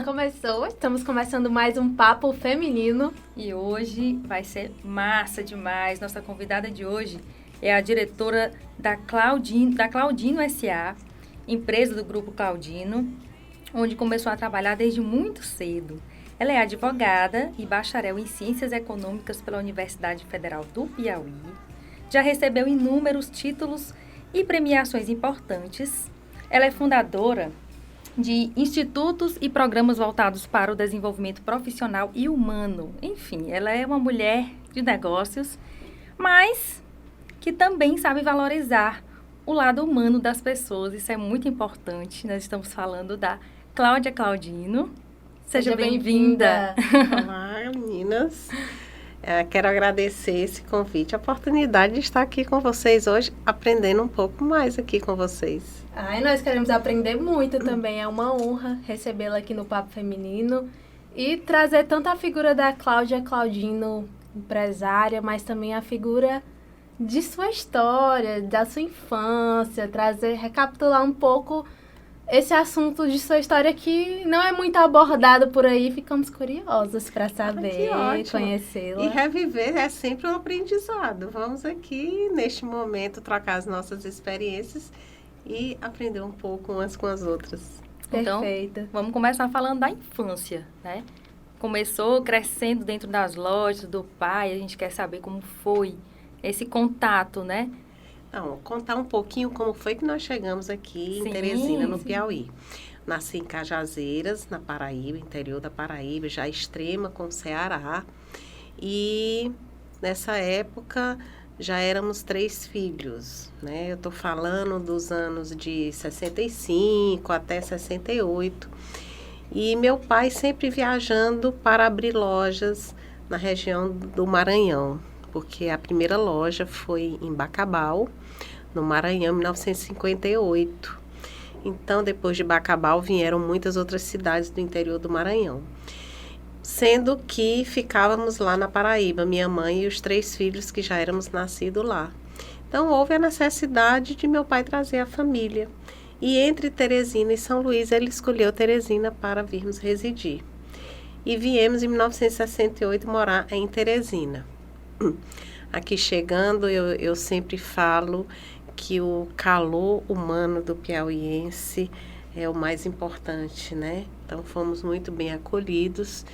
Começou! Estamos começando mais um Papo Feminino. E hoje vai ser massa demais. Nossa convidada de hoje é a diretora da Claudino S.A., empresa do Grupo Claudino, onde começou a trabalhar desde muito cedo. Ela é advogada e bacharel em Ciências Econômicas pela Universidade Federal do Piauí. Já recebeu inúmeros títulos e premiações importantes. Ela é fundadora de institutos e programas voltados para o desenvolvimento profissional e humano. Enfim, ela é uma mulher de negócios, mas que também sabe valorizar o lado humano das pessoas. Isso é muito importante. Nós estamos falando da Cláudia Claudino. Seja bem-vinda! Olá, meninas! Quero agradecer esse convite, a oportunidade de estar aqui com vocês hoje, aprendendo um pouco mais aqui com vocês. E nós queremos aprender muito também. É uma honra recebê-la aqui no Papo Feminino e trazer tanto a figura da Cláudia Claudino, empresária, mas também a figura de sua história, da sua infância, recapitular um pouco esse assunto de sua história que não é muito abordado por aí. Ficamos curiosas para saber, conhecê-la. E reviver é sempre um aprendizado. Vamos aqui, neste momento, trocar as nossas experiências e aprender um pouco umas com as outras. Perfeito. Então, vamos começar falando da infância, né? Começou crescendo dentro das lojas do pai, a gente quer saber como foi esse contato, né? Não, contar um pouquinho como foi que nós chegamos aqui em Teresina, no Piauí. Nasci em Cajazeiras, na Paraíba, interior da Paraíba, já extrema com o Ceará. E nessa época já éramos 3 filhos, né? Eu estou falando dos anos de 65 até 68. E meu pai sempre viajando para abrir lojas na região do Maranhão, porque a primeira loja foi em Bacabal, no Maranhão, em 1958. Então, depois de Bacabal, vieram muitas outras cidades do interior do Maranhão. Sendo que ficávamos lá na Paraíba, minha mãe e os 3 filhos que já éramos nascidos lá. Então, houve a necessidade de meu pai trazer a família. E entre Teresina e São Luís, ele escolheu Teresina para virmos residir. E viemos em 1968 morar em Teresina. Aqui chegando, eu sempre falo que o calor humano do piauiense é o mais importante, né? Então, fomos muito bem acolhidos,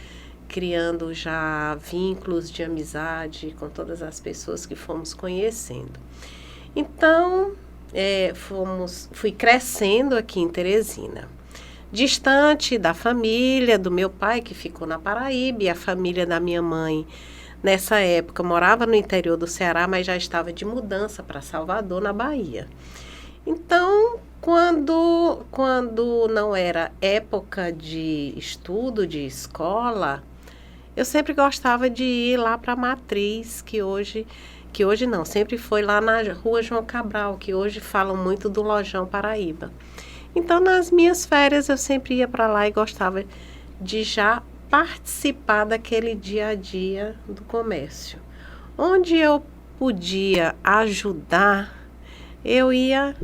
criando já vínculos de amizade com todas as pessoas que fomos conhecendo. Então, fui crescendo aqui em Teresina, distante da família do meu pai, que ficou na Paraíba, e a família da minha mãe, nessa época, morava no interior do Ceará, mas já estava de mudança para Salvador, na Bahia. Então, quando não era época de estudo, de escola, eu sempre gostava de ir lá para a Matriz, que hoje não, sempre foi lá na Rua João Cabral, que hoje falam muito do Lojão Paraíba. Então, nas minhas férias, eu sempre ia para lá e gostava de já participar daquele dia a dia do comércio. Onde eu podia ajudar, eu ia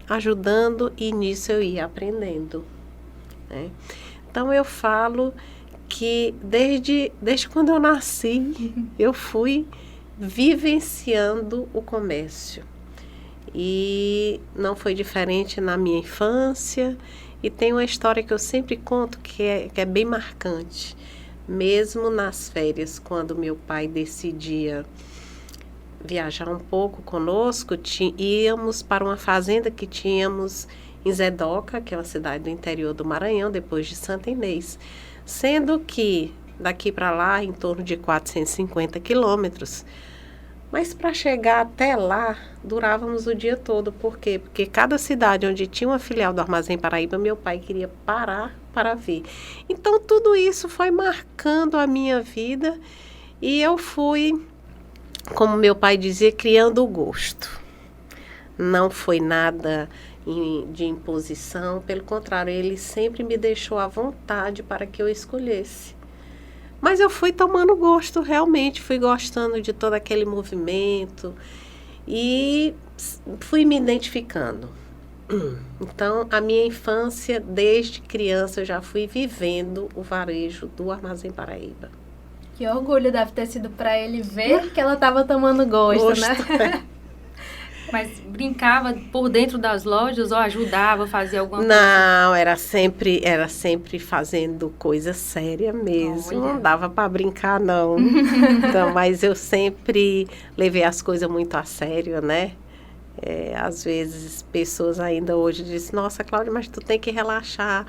ajudando e nisso eu ia aprendendo, né? Então, eu falo que desde quando eu nasci, eu fui vivenciando o comércio. E não foi diferente na minha infância. E tem uma história que eu sempre conto que é bem marcante. Mesmo nas férias, quando meu pai decidia viajar um pouco conosco, íamos para uma fazenda que tínhamos em Zedoca, que é uma cidade do interior do Maranhão, depois de Santa Inês. Sendo que daqui para lá, em torno de 450 quilômetros. Mas para chegar até lá, durávamos o dia todo. Por quê? Porque cada cidade onde tinha uma filial do Armazém Paraíba, meu pai queria parar para ver. Então, tudo isso foi marcando a minha vida e eu fui, como meu pai dizia, criando o gosto. Não foi nada de imposição, pelo contrário, ele sempre me deixou à vontade para que eu escolhesse. Mas eu fui tomando gosto, realmente, fui gostando de todo aquele movimento e fui me identificando. Então, a minha infância, desde criança, eu já fui vivendo o varejo do Armazém Paraíba. Que orgulho deve ter sido para ele ver que ela estava tomando gosto, né? Mas brincava por dentro das lojas ou ajudava, fazia alguma coisa? Não, era sempre fazendo coisa séria mesmo. Olha. Não dava para brincar, não. Então, mas eu sempre levei as coisas muito a sério, né? Às vezes, pessoas ainda hoje dizem, nossa, Cláudia, mas tu tem que relaxar,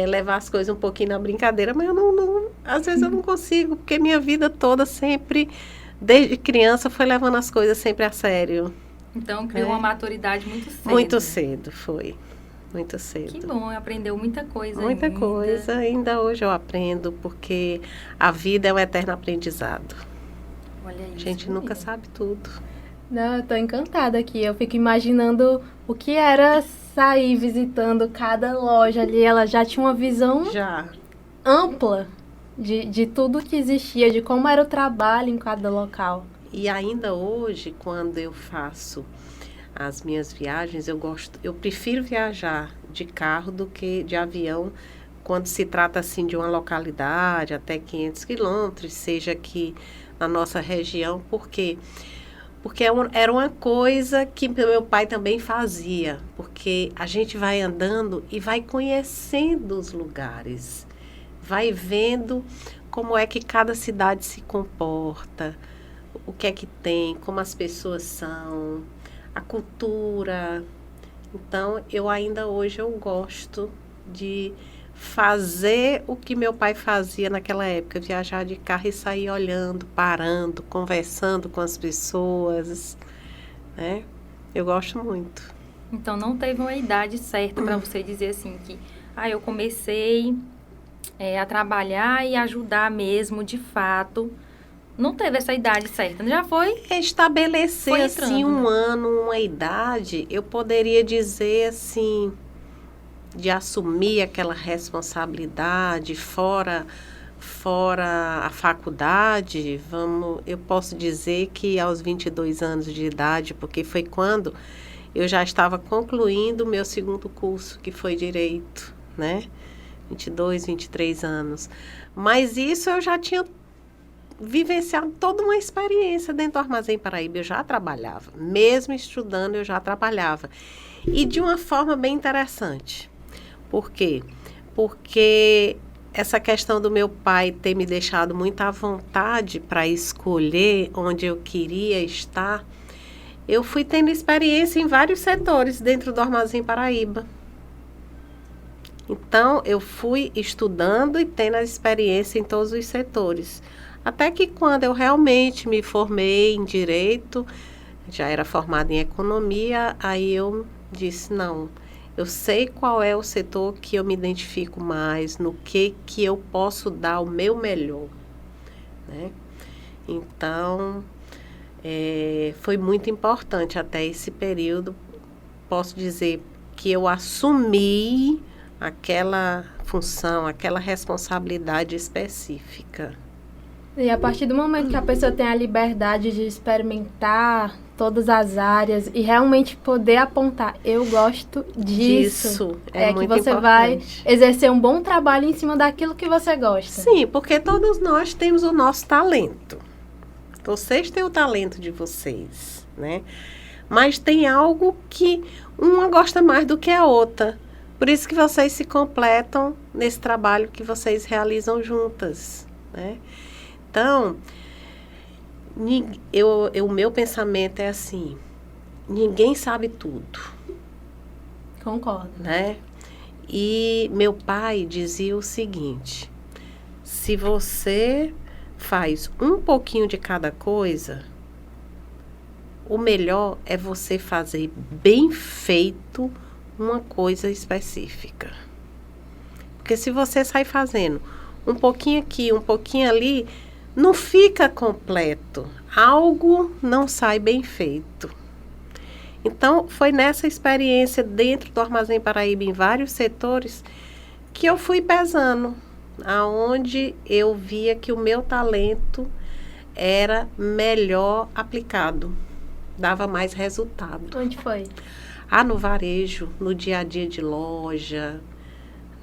levar as coisas um pouquinho na brincadeira. Mas eu às vezes eu não consigo, porque minha vida toda sempre, desde criança, foi levando as coisas sempre a sério. Então, criou uma maturidade muito cedo. Muito cedo, foi. Muito cedo. Que bom, aprendeu muita coisa Muita ainda. coisa. Ainda hoje eu aprendo, porque a vida é um eterno aprendizado. Olha isso. A gente nunca sabe tudo. Não, eu tô encantada aqui. Eu fico imaginando o que era sair visitando cada loja ali. Ela já tinha uma visão Já. ampla de tudo que existia, de como era o trabalho em cada local. E ainda hoje, quando eu faço as minhas viagens, eu prefiro viajar de carro do que de avião, quando se trata assim de uma localidade até 500 quilômetros, seja aqui na nossa região, porque era uma coisa que meu pai também fazia, porque a gente vai andando e vai conhecendo os lugares, vai vendo como é que cada cidade se comporta, o que é que tem, como as pessoas são, a cultura. Então, ainda hoje eu gosto de fazer o que meu pai fazia naquela época, viajar de carro e sair olhando, parando, conversando com as pessoas, né? Eu gosto muito. Então, não teve uma idade certa para você dizer assim que, eu comecei a trabalhar e ajudar mesmo, de fato. Não teve essa idade certa, já foi? Estabelecer, Foi entrando, assim, um né? ano, uma idade, eu poderia dizer, assim, de assumir aquela responsabilidade fora a faculdade, eu posso dizer que aos 22 anos de idade, porque foi quando eu já estava concluindo o meu segundo curso, que foi Direito, né? 22, 23 anos. Mas isso eu já tinha vivenciado toda uma experiência dentro do Armazém Paraíba. Eu já trabalhava, mesmo estudando eu já trabalhava. E de uma forma bem interessante. Por quê? Porque essa questão do meu pai ter me deixado muito à vontade para escolher onde eu queria estar, eu fui tendo experiência em vários setores dentro do Armazém Paraíba. Então, eu fui estudando e tendo a experiência em todos os setores. Até que quando eu realmente me formei em Direito, já era formada em Economia, aí eu disse, não, eu sei qual é o setor que eu me identifico mais, no que eu posso dar o meu melhor, né? Então, foi muito importante até esse período, posso dizer que eu assumi aquela função, aquela responsabilidade específica. E a partir do momento que a pessoa tem a liberdade de experimentar todas as áreas e realmente poder apontar, eu gosto disso. É muito que você importante. vai exercer um bom trabalho em cima daquilo que você gosta. Sim, porque todos nós temos o nosso talento. Vocês têm o talento de vocês, né? Mas tem algo que uma gosta mais do que a outra. Por isso que vocês se completam nesse trabalho que vocês realizam juntas, né? Então, o meu pensamento é assim, ninguém sabe tudo. Concordo. Né? E meu pai dizia o seguinte, se você faz um pouquinho de cada coisa, o melhor é você fazer bem feito uma coisa específica. Porque se você sai fazendo um pouquinho aqui, um pouquinho ali, não fica completo. Algo não sai bem feito. Então, foi nessa experiência dentro do Armazém Paraíba, em vários setores, que eu fui pesando, aonde eu via que o meu talento era melhor aplicado, dava mais resultado. Onde foi? no varejo, no dia a dia de loja,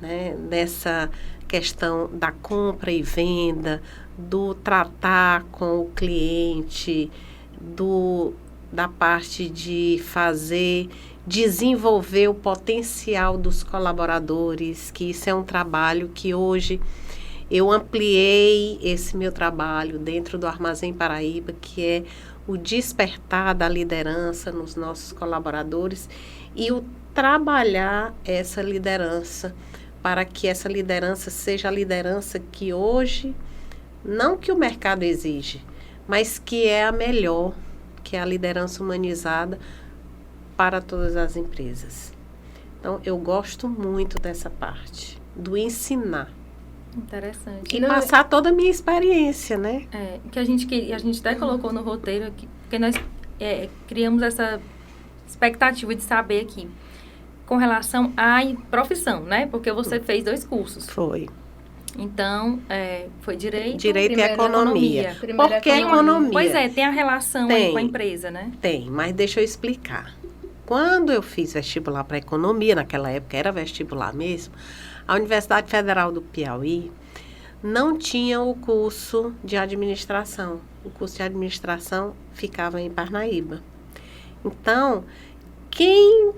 né? Nessa questão da compra e venda, do tratar com o cliente, da parte de desenvolver o potencial dos colaboradores, que isso é um trabalho que hoje eu ampliei esse meu trabalho dentro do Armazém Paraíba, que é o despertar da liderança nos nossos colaboradores e o trabalhar essa liderança para que essa liderança seja a liderança que hoje, não que o mercado exige, mas que é a melhor, que é a liderança humanizada para todas as empresas. Então, eu gosto muito dessa parte, do ensinar. Interessante. E passar toda a minha experiência, né? Que a gente até colocou no roteiro aqui, porque nós criamos essa expectativa de saber aqui, com relação à profissão, né? Porque você fez 2 cursos. Foi. Então, foi Direito e Economia. Por que Economia? Pois tem a relação aí com a empresa, né? Tem, mas deixa eu explicar. Quando eu fiz vestibular para Economia, naquela época era vestibular mesmo, a Universidade Federal do Piauí não tinha o curso de administração. O curso de administração ficava em Parnaíba. Então, quem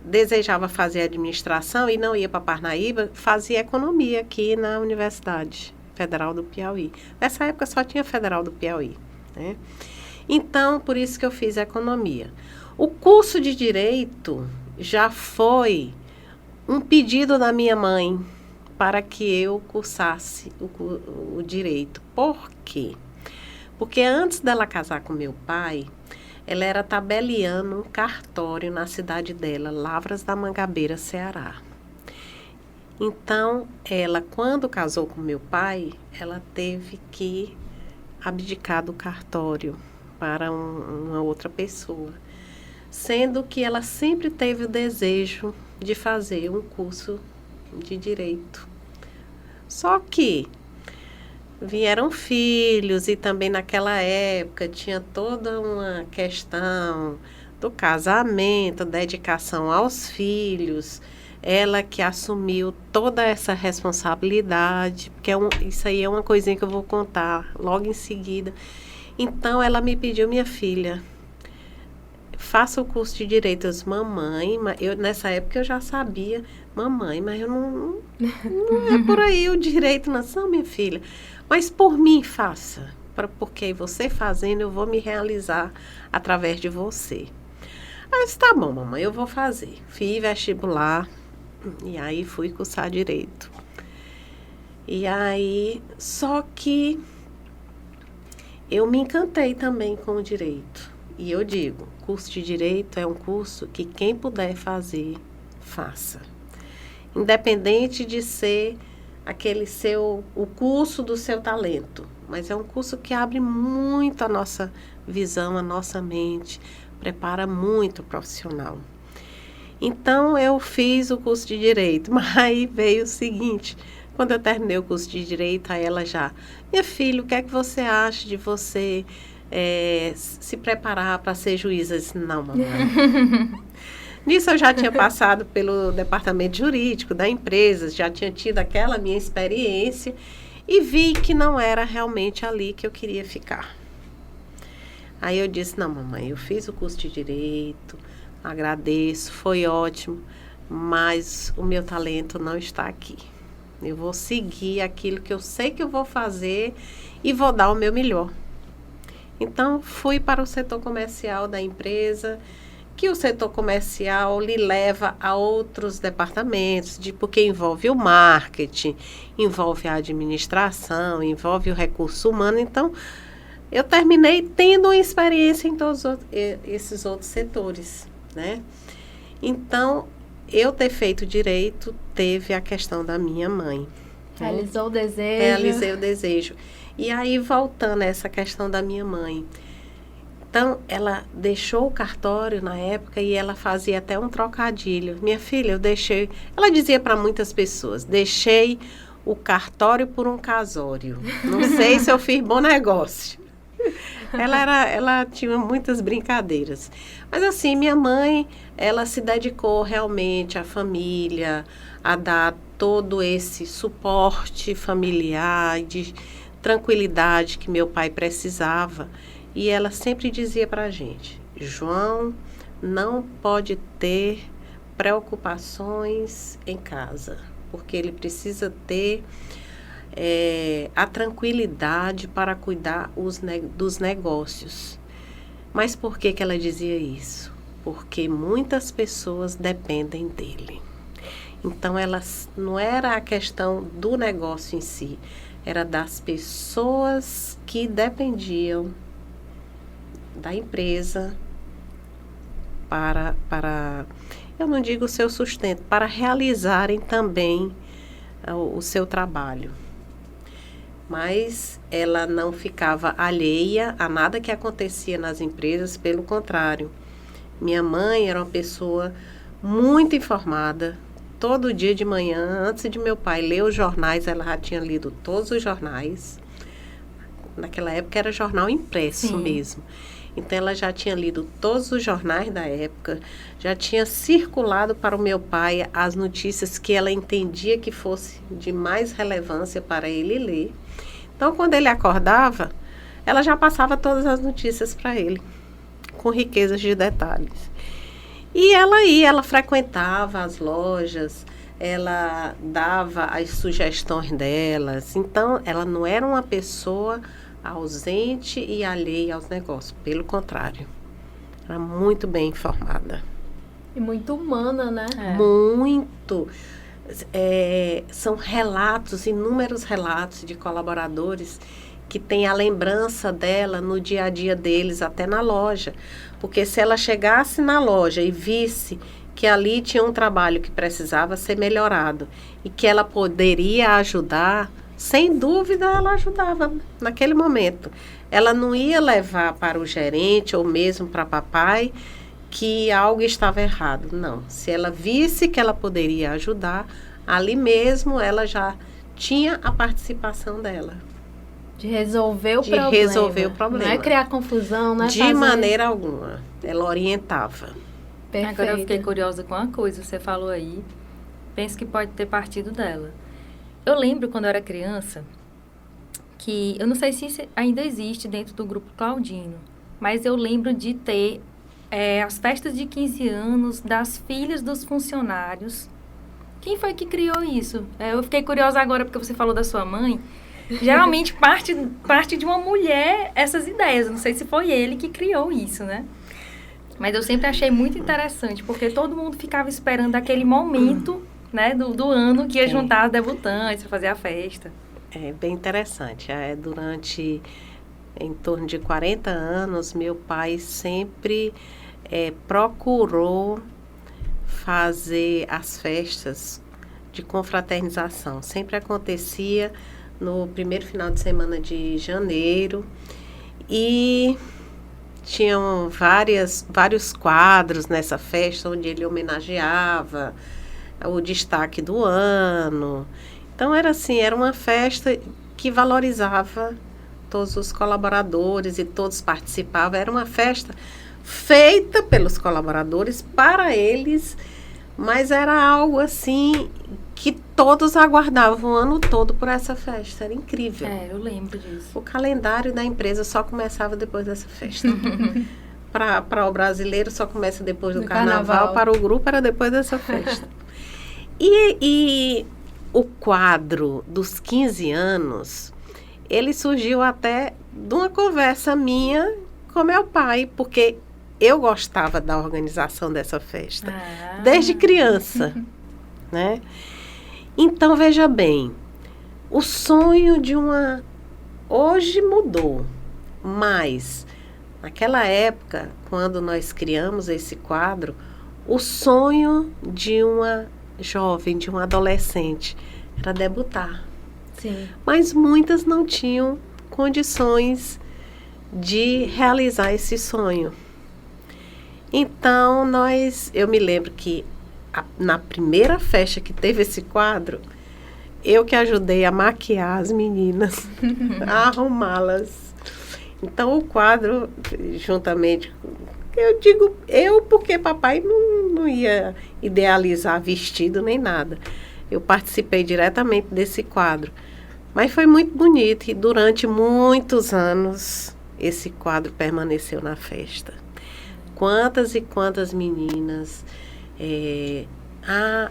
desejava fazer administração e não ia para Parnaíba, fazia economia aqui na Universidade Federal do Piauí. Nessa época só tinha Federal do Piauí, né? Então, por isso que eu fiz economia. O curso de Direito já foi um pedido da minha mãe para que eu cursasse o Direito. Por quê? Porque antes dela casar com meu pai, ela era tabeliando um cartório na cidade dela, Lavras da Mangabeira, Ceará. Então, ela, quando casou com meu pai, ela teve que abdicar do cartório para uma outra pessoa. Sendo que ela sempre teve o desejo de fazer um curso de Direito. Só que vieram filhos e também naquela época tinha toda uma questão do casamento, dedicação aos filhos. Ela que assumiu toda essa responsabilidade, porque isso aí é uma coisinha que eu vou contar logo em seguida. Então ela me pediu, minha filha, faça o curso de Direito. Eu disse, mamãe, nessa época eu já sabia, mamãe, mas eu não é por aí o direito, não, minha filha. Mas por mim, faça, porque você fazendo, eu vou me realizar através de você. Aí eu disse, tá bom, mamãe, eu vou fazer. Fiz vestibular e aí fui cursar Direito. E aí, só que eu me encantei também com o Direito. E eu digo, curso de Direito é um curso que quem puder fazer, faça. Independente de ser o curso do seu talento. Mas é um curso que abre muito a nossa visão, a nossa mente, prepara muito o profissional. Então, eu fiz o curso de Direito, mas aí veio o seguinte, quando eu terminei o curso de Direito, aí ela já, minha filha, o que é que você acha de você se preparar para ser juíza? Eu disse, não, mamãe. Nisso eu já tinha passado pelo departamento jurídico da empresa, já tinha tido aquela minha experiência e vi que não era realmente ali que eu queria ficar. Aí eu disse, não, mamãe, eu fiz o curso de Direito, agradeço, foi ótimo, mas o meu talento não está aqui. Eu vou seguir aquilo que eu sei que eu vou fazer e vou dar o meu melhor. Então, fui para o setor comercial da empresa, que o setor comercial lhe leva a outros departamentos, porque envolve o marketing, envolve a administração, envolve o recurso humano. Então, eu terminei tendo uma experiência em todos esses outros setores, né? Então, eu ter feito Direito teve a questão da minha mãe. Realizou o desejo. Realizei o desejo. E aí, voltando a essa questão da minha mãe. Então, ela deixou o cartório na época e ela fazia até um trocadilho. Minha filha, eu deixei... Ela dizia para muitas pessoas, deixei o cartório por um casório. Não sei se eu fiz bom negócio. Ela tinha muitas brincadeiras. Mas assim, minha mãe, ela se dedicou realmente à família, a dar todo esse suporte familiar, de tranquilidade que meu pai precisava. E ela sempre dizia para a gente, João não pode ter preocupações em casa, porque ele precisa ter a tranquilidade para cuidar dos negócios. Mas por que ela dizia isso? Porque muitas pessoas dependem dele. Então, não era a questão do negócio em si, era das pessoas que dependiam da empresa para eu não digo o seu sustento, para realizarem também o seu trabalho. Mas ela não ficava alheia a nada que acontecia nas empresas, pelo contrário. Minha mãe era uma pessoa muito informada. Todo dia de manhã, antes de meu pai ler os jornais, ela já tinha lido todos os jornais. Naquela época era jornal impresso Sim. mesmo. Então, ela já tinha lido todos os jornais da época, já tinha circulado para o meu pai as notícias que ela entendia que fosse de mais relevância para ele ler. Então, quando ele acordava, ela já passava todas as notícias para ele, com riquezas de detalhes. E ela frequentava as lojas, ela dava as sugestões delas. Então, ela não era uma pessoa ausente e alheia aos negócios. Pelo contrário, era muito bem informada. E muito humana, né? Muito. São relatos, inúmeros relatos de colaboradores que têm a lembrança dela no dia a dia deles, até na loja. Porque se ela chegasse na loja e visse que ali tinha um trabalho que precisava ser melhorado e que ela poderia ajudar, sem dúvida ela ajudava naquele momento. Ela não ia levar para o gerente ou mesmo para papai que algo estava errado. Não. Se ela visse que ela poderia ajudar, ali mesmo ela já tinha a participação dela. De resolver o problema. De resolver o problema. Não é criar confusão, não é de maneira alguma. Ela orientava. Perfeito. Agora eu fiquei curiosa com uma coisa, você falou aí. Penso que pode ter partido dela. Eu lembro quando eu era criança, que eu não sei se isso ainda existe dentro do Grupo Claudino, mas eu lembro de ter as festas de 15 anos das filhas dos funcionários. Quem foi que criou isso? Eu fiquei curiosa agora porque você falou da sua mãe. Geralmente parte de uma mulher essas ideias. Eu não sei se foi ele que criou isso, né? Mas eu sempre achei muito interessante, porque todo mundo ficava esperando aquele momento, né, do ano que ia juntar as debutantes para fazer a festa. É bem interessante. Durante em torno de 40 anos, meu pai sempre procurou fazer as festas de confraternização. Sempre acontecia no primeiro final de semana de janeiro e tinham vários quadros nessa festa onde ele homenageava o destaque do ano. Então era uma festa que valorizava todos os colaboradores e todos participavam. Era uma festa feita pelos colaboradores para eles, mas era algo assim que todos aguardavam o ano todo por essa festa. Era incrível. Eu lembro disso. O calendário da empresa só começava depois dessa festa. Para o brasileiro só começa depois do carnaval. Para o grupo era depois dessa festa. E o quadro dos 15 anos, ele surgiu até de uma conversa minha com meu pai, porque eu gostava da organização dessa festa, desde criança, né? Então, veja bem, o sonho hoje mudou, mas naquela época, quando nós criamos esse quadro, o sonho de uma jovem, de uma adolescente, era debutar. Sim. Mas muitas não tinham condições de realizar esse sonho. Então, eu me lembro que na primeira festa que teve esse quadro, eu que ajudei a maquiar as meninas, a arrumá-las. Então, o quadro, juntamente, eu digo eu porque papai não ia idealizar vestido nem nada. Eu participei diretamente desse quadro. Mas foi muito bonito e durante muitos anos esse quadro permaneceu na festa. Quantas e quantas meninas...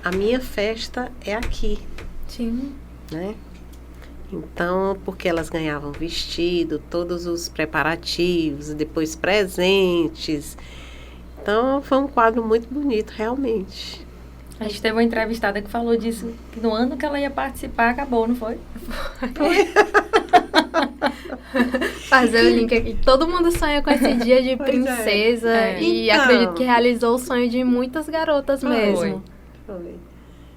a minha festa é aqui. Sim. Né? Então, porque elas ganhavam vestido, todos os preparativos, depois presentes. Então, foi um quadro muito bonito, realmente. A gente teve uma entrevistada que falou disso, que no ano que ela ia participar, acabou, não foi? Fazer o link aqui. Todo mundo sonha com esse dia de princesa. E então, acredito que realizou o sonho de muitas garotas mesmo. Foi.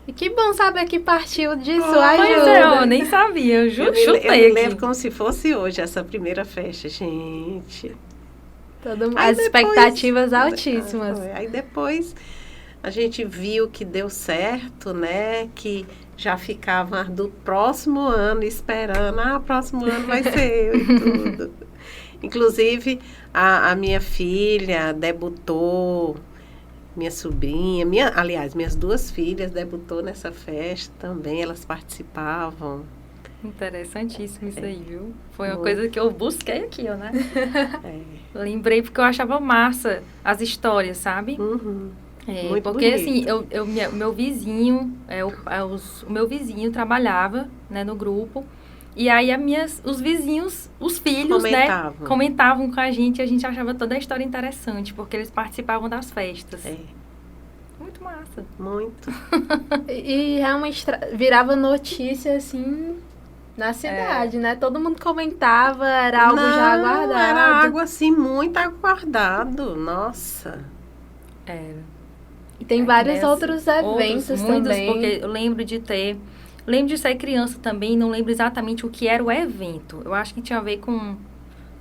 E que bom saber que partiu disso, Pois ajuda. eu nem sabia, eu chutei Eu me lembro aqui. como se fosse hoje, essa primeira festa, gente. As expectativas altíssimas. Aí depois a gente viu que deu certo, né? Que já ficava do próximo ano esperando. Próximo ano vai ser eu e tudo. Inclusive, a minha filha debutou, minha sobrinha, aliás, minhas duas filhas debutou nessa festa também, elas participavam. Interessantíssimo isso aí, viu? Foi uma coisa que eu busquei aqui, ó, né? Lembrei porque eu achava massa as histórias, sabe? Uhum. Porque bonito. assim, meu vizinho, o meu vizinho trabalhava, né, no grupo. E aí os vizinhos, os filhos, né, comentavam com a gente achava toda a história interessante, porque eles participavam das festas. Muito massa. Muito. E realmente virava notícia, assim, na cidade, né? Todo mundo comentava, era algo já aguardado. Era algo, assim, muito aguardado. Nossa. Era. E tem vários outros eventos também. Porque eu lembro de ser criança também, não lembro exatamente o que era o evento. Eu acho que tinha a ver com, não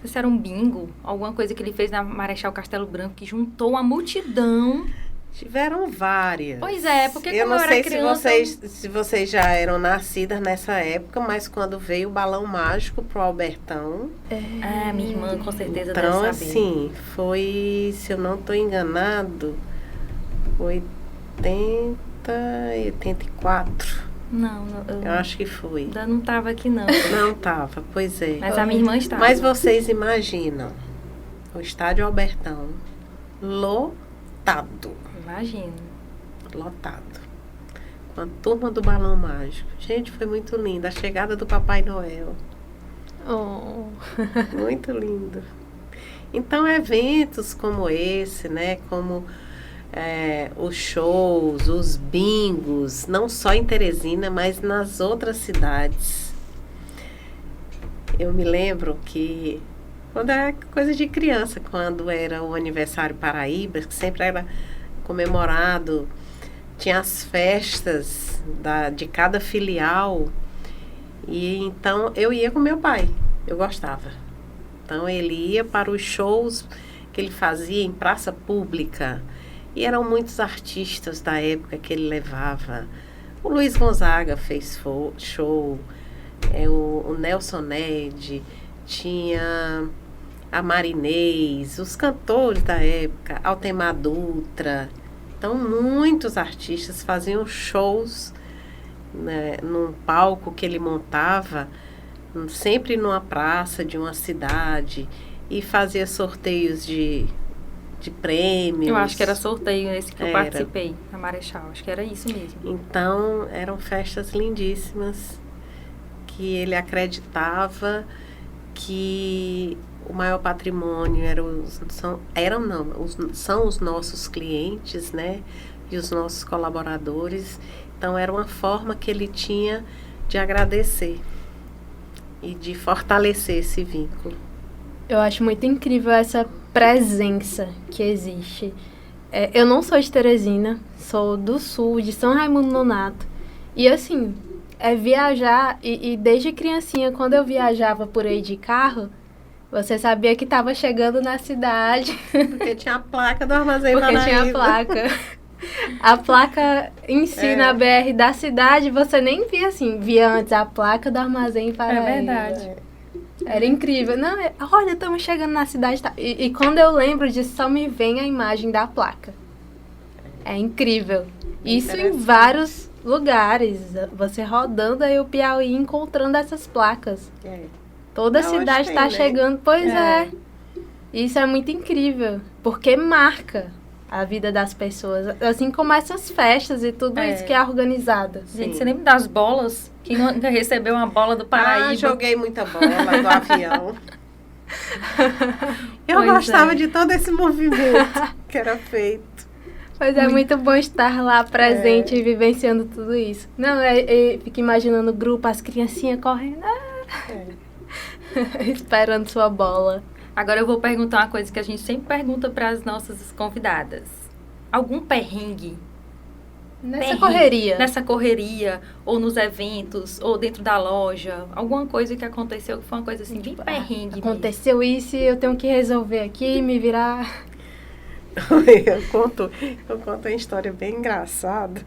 sei se era um bingo, alguma coisa que ele fez na Marechal Castelo Branco, que juntou uma multidão. Tiveram várias. Pois é, porque eu como eu era criança... Eu não sei se vocês já eram nascidas nessa época, mas quando veio o Balão Mágico pro Albertão... minha irmã com certeza deve então, saber. assim, foi, se eu não estou enganado, 84. Não, eu acho que foi. Ainda não estava aqui, não. Não estava, pois é. Mas a minha irmã estava. Mas vocês imaginam o estádio Albertão lotado. Imagino. Lotado. Com a turma do Balão Mágico. Gente, foi muito lindo. A chegada do Papai Noel. Muito lindo. Então, eventos como esse, né? Como os shows, os bingos, não só em Teresina, mas nas outras cidades. Eu me lembro que, quando era coisa de criança, quando era o aniversário Paraíba, que sempre era comemorado, tinha as festas de cada filial, e então eu ia com meu pai, eu gostava. Então ele ia para os shows que ele fazia em praça pública, e eram muitos artistas da época que ele levava. O Luiz Gonzaga fez show, o Nelson Ned, tinha a Marinês, os cantores da época, Altemar Dutra. Então, muitos artistas faziam shows, né, num palco que ele montava, sempre numa praça de uma cidade, e fazia sorteios de prêmios. Eu acho que era sorteio esse que eu participei, na Marechal. Acho que era isso mesmo. Então, eram festas lindíssimas, que ele acreditava que o maior patrimônio são os nossos clientes, né? E os nossos colaboradores. Então, era uma forma que ele tinha de agradecer e de fortalecer esse vínculo. Eu acho muito incrível essa presença que existe. Eu não sou de Teresina, sou do sul, de São Raimundo Nonato. E assim, viajar, e desde criancinha, quando eu viajava por aí de carro, você sabia que estava chegando na cidade. Porque tinha a placa do Armazém Paraíba. Porque tinha a placa. A placa em si, na BR da cidade, você nem via assim. Via antes a placa do Armazém Paraíba. É verdade. Era incrível. Não, olha, estamos chegando na cidade. Tá? E quando eu lembro disso, só me vem a imagem da placa. É incrível. Isso em vários lugares. Você rodando aí o Piauí, encontrando essas placas. Toda a cidade está chegando. Pois é. Isso é muito incrível. Porque marca a vida das pessoas. Assim como essas festas e tudo isso que é organizado. Gente, você lembra das bolas? Quem nunca recebeu uma bola do Paraíba? Joguei muita bola do avião. Eu gostava de todo esse movimento que era feito. Pois é, muito bom estar lá presente e vivenciando tudo isso. Não, eu fico imaginando o grupo, as criancinhas correndo. Esperando sua bola. Agora eu vou perguntar uma coisa que a gente sempre pergunta para as nossas convidadas. Algum perrengue? Nessa correria, ou nos eventos, ou dentro da loja. Alguma coisa que aconteceu que foi uma coisa assim, bem perrengue. Aconteceu mesmo. Isso e eu tenho que resolver aqui, me virar. Eu conto uma história bem engraçada.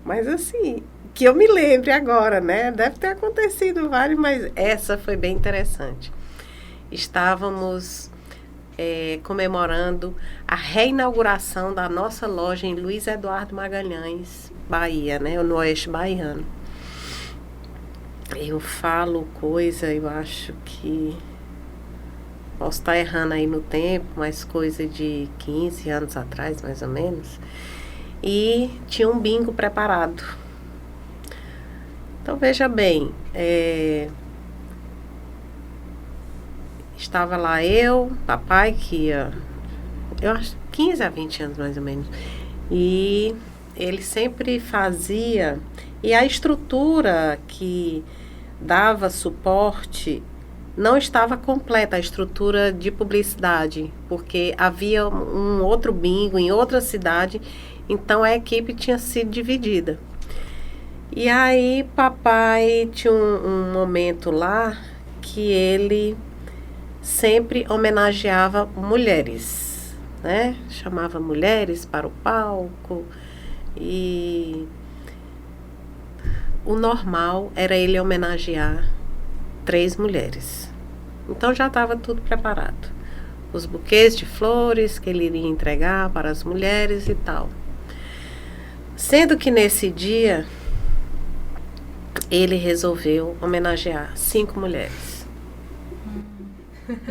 Mas assim, que eu me lembre agora, né? Deve ter acontecido vários, mas essa foi bem interessante. Estávamos comemorando a reinauguração da nossa loja em Luiz Eduardo Magalhães, Bahia, né? No Oeste Baiano. Eu falo coisa, eu acho que posso estar errando aí no tempo, mas coisa de 15 anos atrás, mais ou menos. E tinha um bingo preparado. Então, veja bem, estava lá eu, papai, que ia, eu acho, 15 a 20 anos mais ou menos. E ele sempre fazia, e a estrutura que dava suporte não estava completa, a estrutura de publicidade, porque havia um outro bingo em outra cidade, então a equipe tinha sido dividida. E aí papai tinha um momento lá que ele sempre homenageava mulheres, né? Chamava mulheres para o palco e o normal era ele homenagear 3 mulheres. Então já estava tudo preparado. Os buquês de flores que ele iria entregar para as mulheres e tal. Sendo que nesse dia ele resolveu homenagear 5 mulheres.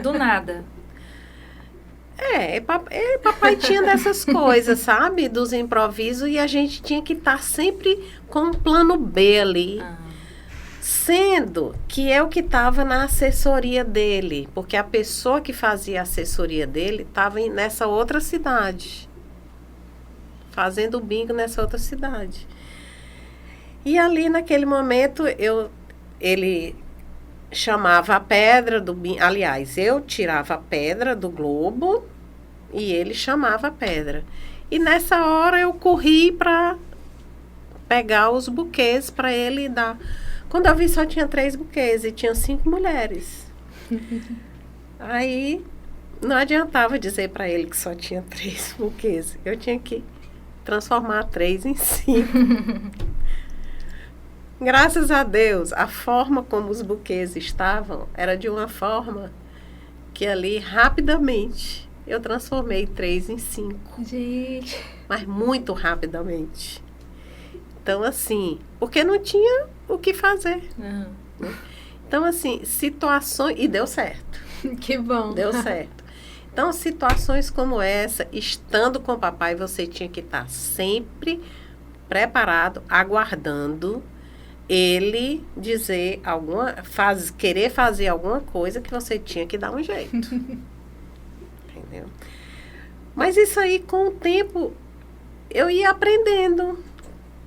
Do nada. Papai tinha dessas coisas, sabe? Dos improvisos, e a gente tinha que estar sempre com um plano B ali. Sendo que eu que estava na assessoria dele, porque a pessoa que fazia a assessoria dele estava nessa outra cidade, fazendo o bingo nessa outra cidade. E ali naquele momento ele chamava a pedra do bingo, aliás, eu tirava a pedra do globo e ele chamava a pedra. E nessa hora eu corri para pegar os buquês para ele dar. Quando eu vi, só tinha 3 buquês e tinha 5 mulheres. Aí não adiantava dizer para ele que só tinha 3 buquês. Eu tinha que transformar 3 em 5. Graças a Deus, a forma como os buquês estavam era de uma forma que ali rapidamente eu transformei 3 em 5. Gente. Mas muito rapidamente. Então, assim, porque não tinha o que fazer. Né? Então, assim, situações... E deu certo. Que bom. Deu certo. Então, situações como essa, estando com o papai, você tinha que estar sempre preparado, aguardando ele dizer querer fazer alguma coisa que você tinha que dar um jeito. Entendeu? Mas isso aí, com o tempo, eu ia aprendendo.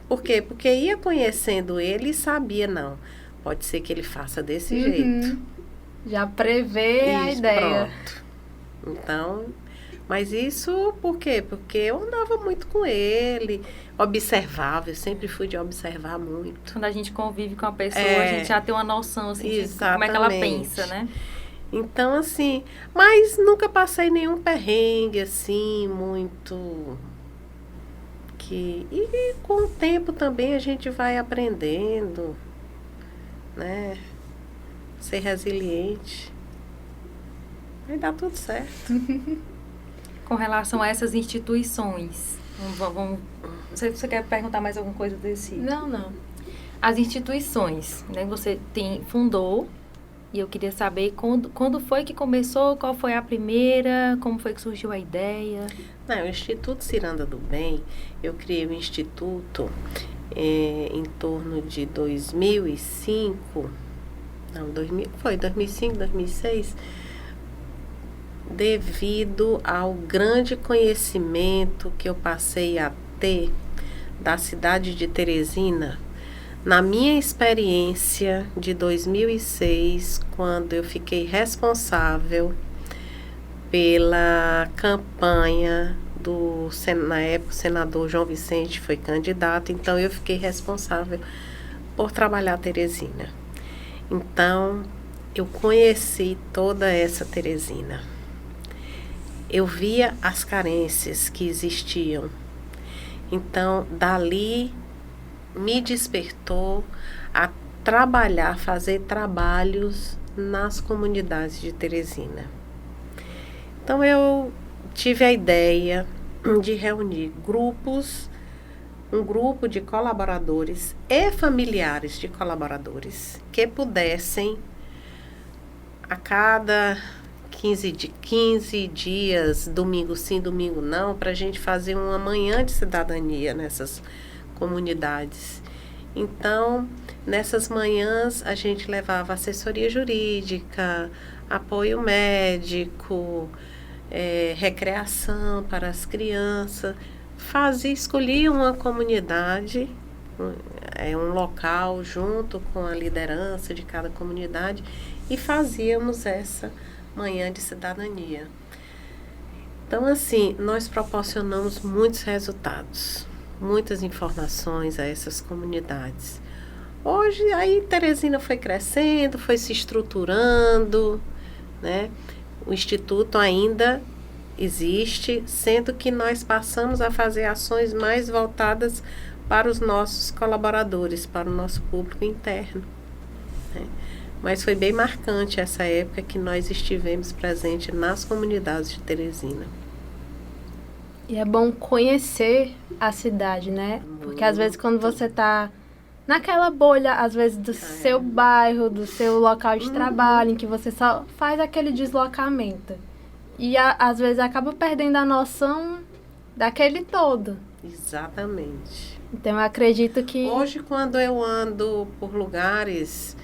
Por quê? Porque ia conhecendo ele e sabia, não, pode ser que ele faça desse jeito. Já prevê a ideia. Pronto. Então, mas isso por quê? Porque eu andava muito com ele, observava, eu sempre fui de observar muito. Quando a gente convive com a pessoa, a gente já tem uma noção assim, de como é que ela pensa, né? Então, assim, mas nunca passei nenhum perrengue, assim, muito... E com o tempo também a gente vai aprendendo, né? ser resiliente. Vai dar tudo certo. Com relação a essas instituições, você quer perguntar mais alguma coisa desse? Não. As instituições, né? Você fundou, e eu queria saber quando foi que começou, qual foi a primeira, como foi que surgiu a ideia? Não, o Instituto Ciranda do Bem, eu criei o Instituto em torno de 2005, foi 2005, 2006, devido ao grande conhecimento que eu passei a ter da cidade de Teresina, na minha experiência de 2006, quando eu fiquei responsável pela campanha na época, o senador João Vicente foi candidato, então eu fiquei responsável por trabalhar Teresina. Então, eu conheci toda essa Teresina. Eu via as carências que existiam. Então, dali me despertou a trabalhar, fazer trabalhos nas comunidades de Teresina. Então, eu tive a ideia de reunir um grupo de colaboradores e familiares de colaboradores que pudessem, a cada 15 dias, domingo sim, domingo não, para a gente fazer uma manhã de cidadania nessas comunidades. Então, nessas manhãs, a gente levava assessoria jurídica, apoio médico, recreação para as crianças, escolhia uma comunidade, um local junto com a liderança de cada comunidade e fazíamos essa manhã de cidadania. Então, assim, nós proporcionamos muitos resultados, muitas informações a essas comunidades. Hoje, aí Teresina foi crescendo, foi se estruturando, né? O Instituto ainda existe, sendo que nós passamos a fazer ações mais voltadas para os nossos colaboradores, para o nosso público interno, né? Mas foi bem marcante essa época que nós estivemos presentes nas comunidades de Teresina. E é bom conhecer a cidade, né? Porque às vezes quando você tá naquela bolha, às vezes do seu bairro, do seu local de trabalho, em que você só faz aquele deslocamento. E às vezes acaba perdendo a noção daquele todo. Exatamente. Então eu acredito que... Hoje, quando eu ando por lugares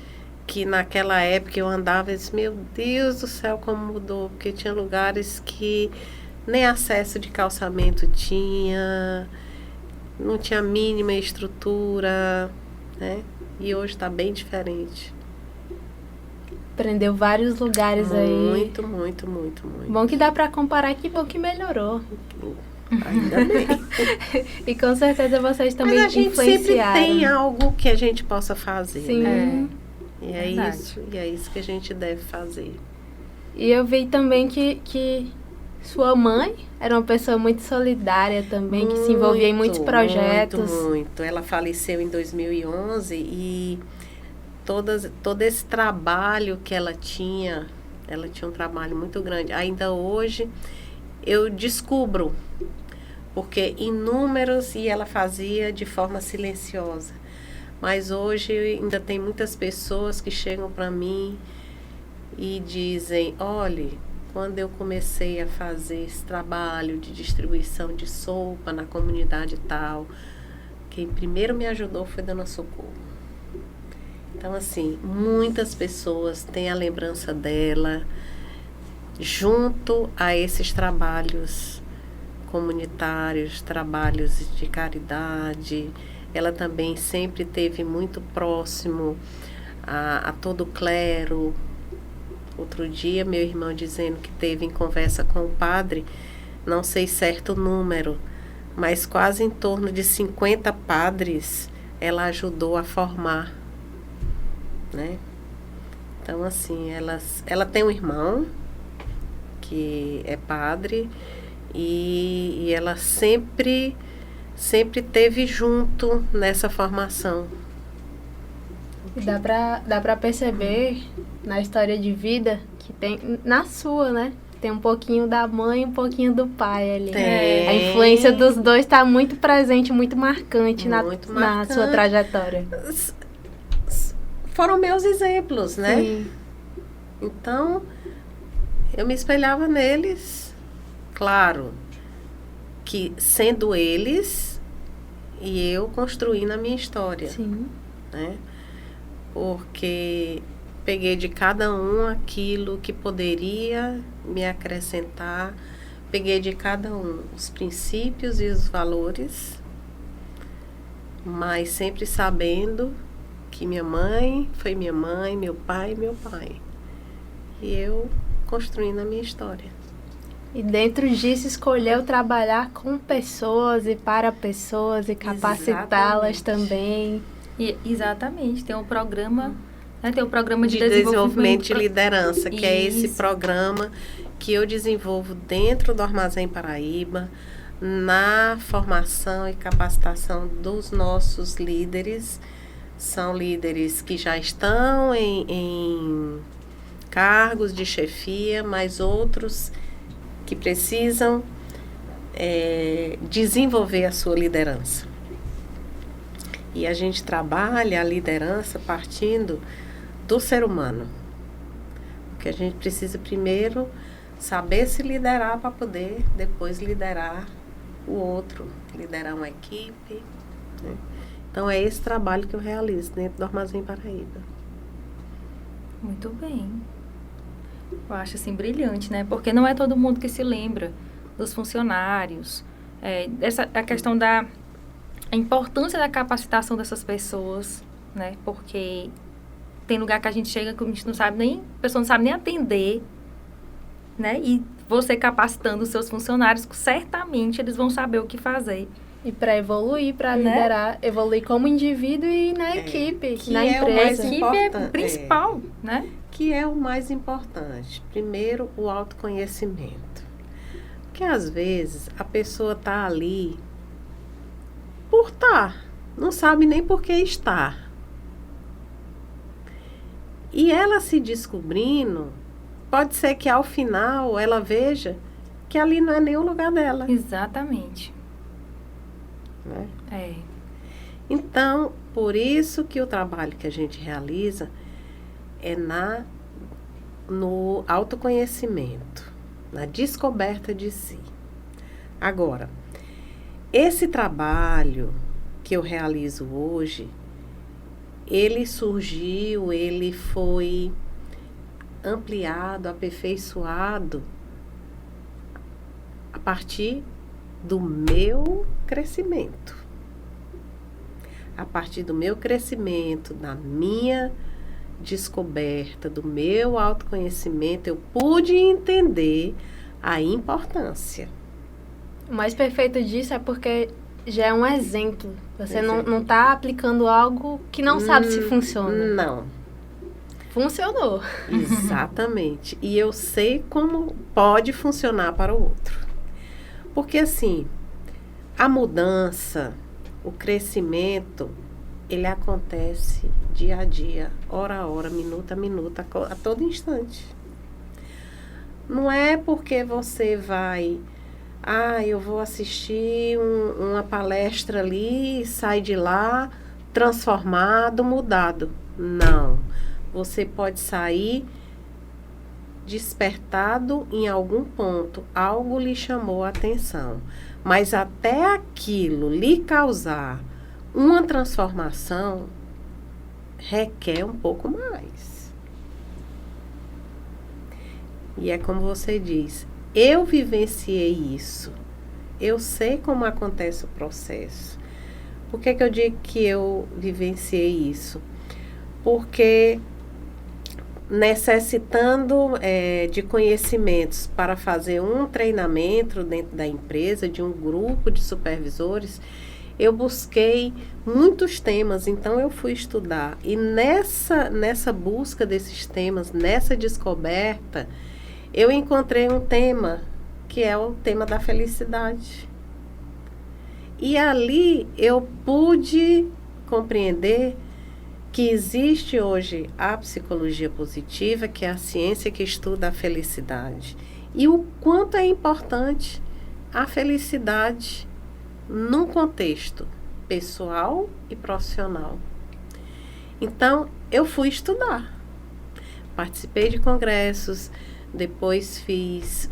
que naquela época eu andava e disse, meu Deus do céu, como mudou. Porque tinha lugares que nem acesso de calçamento tinha, não tinha a mínima estrutura, né? E hoje está bem diferente. Aprendeu vários lugares aí. Muito. Bom que dá para comparar, que bom que melhorou. Ainda bem. E com certeza vocês também influenciaram. Mas a gente sempre tem algo que a gente possa fazer, sim, né? E é isso que a gente deve fazer. E eu vi também que sua mãe era uma pessoa muito solidária também, que se envolvia em muitos projetos. Muito. Ela faleceu em 2011 e todo esse trabalho que ela tinha um trabalho muito grande. Ainda hoje eu descubro, porque inúmeros, e ela fazia de forma silenciosa. Mas hoje ainda tem muitas pessoas que chegam para mim e dizem, olha, quando eu comecei a fazer esse trabalho de distribuição de sopa na comunidade tal, quem primeiro me ajudou foi Dona Socorro. Então, assim, muitas pessoas têm a lembrança dela junto a esses trabalhos comunitários, trabalhos de caridade. Ela também sempre esteve muito próximo a todo o clero. Outro dia, meu irmão dizendo que teve em conversa com o padre, não sei certo o número, mas quase em torno de 50 padres ela ajudou a formar, né? Então, assim, ela tem um irmão que é padre e ela sempre esteve junto nessa formação. E dá pra perceber na história de vida que tem, na sua, né? Tem um pouquinho da mãe e um pouquinho do pai ali. Tem. A influência dos dois está muito presente, muito marcante, Muito na marcante. sua trajetória. Foram meus exemplos, né? Sim. Então, eu me espelhava neles, claro, que sendo eles e eu construindo a minha história, Sim. né? Porque peguei de cada um aquilo que poderia me acrescentar, peguei de cada um os princípios e os valores, mas sempre sabendo que minha mãe foi minha mãe, meu pai, e eu construindo a minha história. E dentro disso escolheu trabalhar com pessoas e para pessoas e capacitá-las também. Exatamente, tem um programa, né, tem um programa de desenvolvimento de liderança, que é esse Isso. programa que eu desenvolvo dentro do Armazém Paraíba, na formação e capacitação dos nossos líderes. São líderes que já estão em cargos de chefia, mas outros que precisam desenvolver a sua liderança. E a gente trabalha a liderança partindo do ser humano. Porque a gente precisa primeiro saber se liderar para poder depois liderar o outro, liderar uma equipe, né? Então é esse trabalho que eu realizo dentro do Armazém Paraíba. Muito bem. Eu acho assim brilhante, né? Porque não é todo mundo que se lembra dos funcionários, a questão da a importância da capacitação dessas pessoas, né? Porque tem lugar que a gente chega que a gente não sabe nem, a pessoa não sabe nem atender, né? E você capacitando os seus funcionários, certamente eles vão saber o que fazer. E para evoluir, para Né? liderar, evoluir como indivíduo e na equipe, que na é o A empresa. mais equipe é importante, principal, né? Que é o mais importante. Primeiro, o autoconhecimento. Porque às vezes a pessoa está ali por estar, não sabe nem por que está. E ela se descobrindo, pode ser que ao final ela veja que ali não é nem o lugar dela, Exatamente. né? É. Então, por isso que o trabalho que a gente realiza é no autoconhecimento, na descoberta de si. Agora, esse trabalho que eu realizo hoje, ele surgiu, ele foi ampliado, aperfeiçoado a partir do meu crescimento. A partir do meu crescimento, da minha descoberta, do meu autoconhecimento, eu pude entender a importância. O mais perfeito disso é porque já é um exemplo. Você não está aplicando algo que não sabe se funciona. Não. Funcionou. Exatamente. E eu sei como pode funcionar para o outro. Porque assim, a mudança, o crescimento, ele acontece dia a dia, hora a hora, minuto a minuto, a todo instante. Não é porque você vai, eu vou assistir uma palestra ali e sai de lá transformado, mudado. Não. Você pode sair despertado em algum ponto, algo lhe chamou a atenção, mas até aquilo lhe causar uma transformação requer um pouco mais. E é como você diz, eu vivenciei isso, eu sei como acontece o processo. Por que eu digo que eu vivenciei isso? Porque necessitando de conhecimentos para fazer um treinamento dentro da empresa, de um grupo de supervisores, eu busquei muitos temas, então eu fui estudar. E nessa busca desses temas, nessa descoberta, eu encontrei um tema, que é o tema da felicidade. E ali eu pude compreender que existe hoje a psicologia positiva, que é a ciência que estuda a felicidade. E o quanto é importante a felicidade num contexto pessoal e profissional. Então, eu fui estudar. Participei de congressos, depois fiz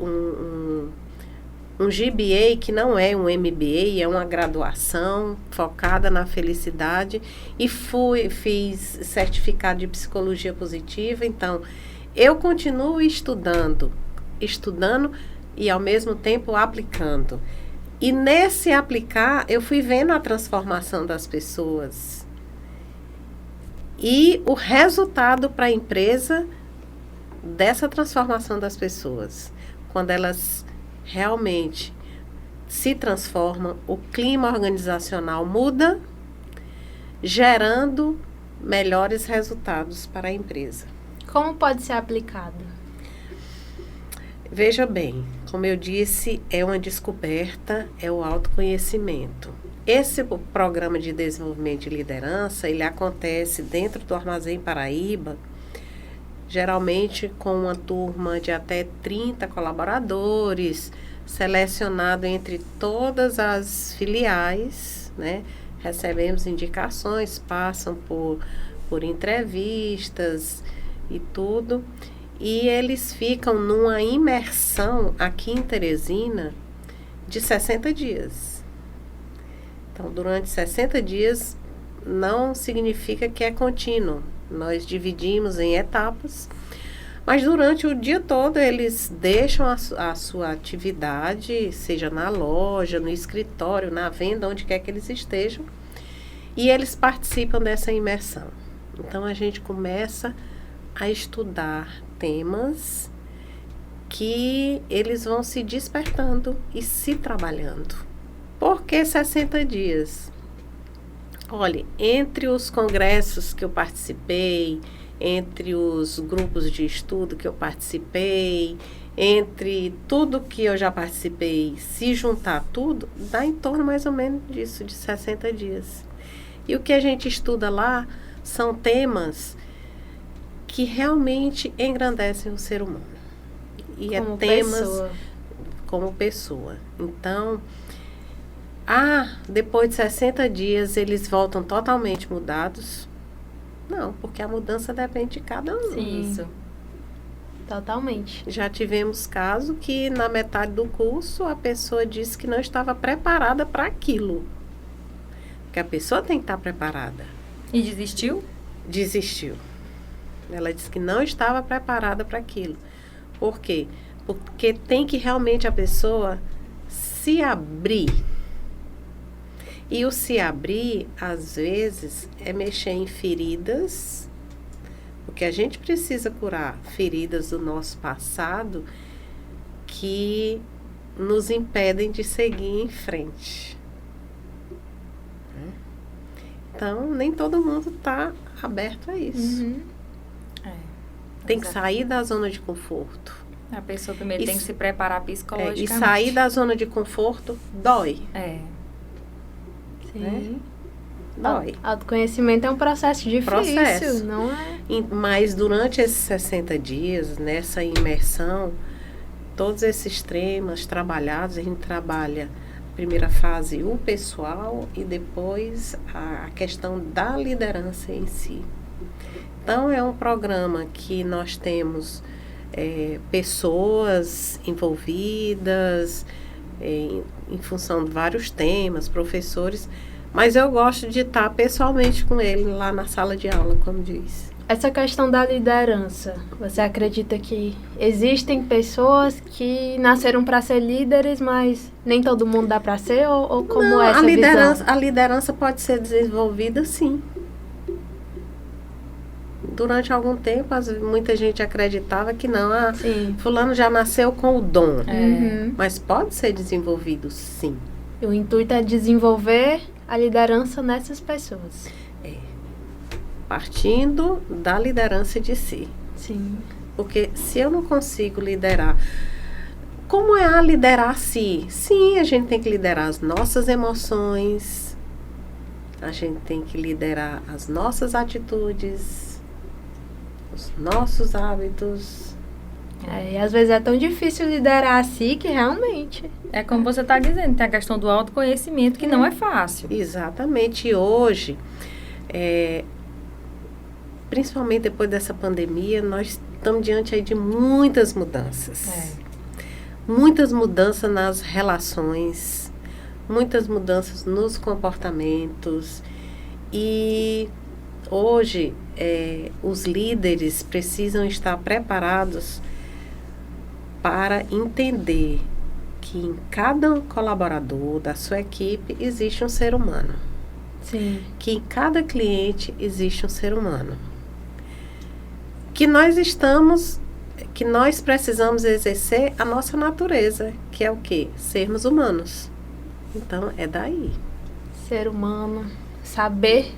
um GBA, que não é um MBA, é uma graduação focada na felicidade, e fiz certificado de psicologia positiva. Então, eu continuo estudando e ao mesmo tempo aplicando. E nesse aplicar, eu fui vendo a transformação das pessoas e o resultado para a empresa dessa transformação das pessoas. Quando elas realmente se transformam, o clima organizacional muda, gerando melhores resultados para a empresa. Como pode ser aplicado? Veja bem, como eu disse, é uma descoberta, é o autoconhecimento. Esse programa de desenvolvimento de liderança, ele acontece dentro do Armazém Paraíba, geralmente com uma turma de até 30 colaboradores, selecionado entre todas as filiais, né? Recebemos indicações, passam por entrevistas e tudo. E eles ficam numa imersão aqui em Teresina de 60 dias. Então, durante 60 dias não significa que é contínuo. Nós dividimos em etapas, mas durante o dia todo eles deixam a sua atividade, seja na loja, no escritório, na venda, onde quer que eles estejam, e eles participam dessa imersão. Então, a gente começa a estudar temas que eles vão se despertando e se trabalhando. Por que 60 dias? Olha, entre os congressos que eu participei, entre os grupos de estudo que eu participei, entre tudo que eu já participei, se juntar tudo, dá em torno mais ou menos disso, de 60 dias. E o que a gente estuda lá são temas que realmente engrandecem o ser humano. E como temas pessoa. Como pessoa. Então, depois de 60 dias eles voltam totalmente mudados? Não, porque a mudança depende de cada um. Sim. Isso. Totalmente. Já tivemos caso que na metade do curso a pessoa disse que não estava preparada para aquilo. Porque a pessoa tem que estar preparada. E desistiu? Desistiu. Ela disse que não estava preparada para aquilo. Por quê? Porque tem que realmente a pessoa se abrir. E o se abrir, às vezes, é mexer em feridas, porque a gente precisa curar feridas do nosso passado que nos impedem de seguir em frente. Então, nem todo mundo está aberto a isso. Uhum. Tem que sair da zona de conforto. A pessoa primeiro tem que se preparar psicologicamente. E sair da zona de conforto dói. Sim. Dói. Autoconhecimento é um processo difícil, não é? Mas durante esses 60 dias, nessa imersão, todos esses temas trabalhados, a gente trabalha a primeira fase o pessoal e depois a questão da liderança em si. Então, é um programa que nós temos pessoas envolvidas em função de vários temas, professores, mas eu gosto de estar pessoalmente com ele lá na sala de aula, como diz. Essa questão da liderança, você acredita que existem pessoas que nasceram para ser líderes, mas nem todo mundo dá para ser? Ou como Não, é essa visão? A liderança pode ser desenvolvida, sim. Durante algum tempo, muita gente acreditava que não, fulano já nasceu com o dom. Mas pode ser desenvolvido, sim. O intuito é desenvolver a liderança nessas pessoas. Partindo da liderança de si. Sim. Porque se eu não consigo liderar, como é liderar si? Sim, a gente tem que liderar as nossas emoções, A gente tem que liderar as nossas atitudes, os nossos hábitos. E às vezes é tão difícil liderar assim que realmente... É como você está dizendo, tem a questão do autoconhecimento que não é fácil. Exatamente. E hoje, principalmente depois dessa pandemia, nós estamos diante aí de muitas mudanças. Muitas mudanças nas relações, muitas mudanças nos comportamentos. E hoje, os líderes precisam estar preparados para entender que em cada colaborador da sua equipe existe um ser humano. Sim. Que em cada cliente existe um ser humano. Que nós precisamos exercer a nossa natureza, que é o quê? Sermos humanos. Então, é daí. Ser humano, saber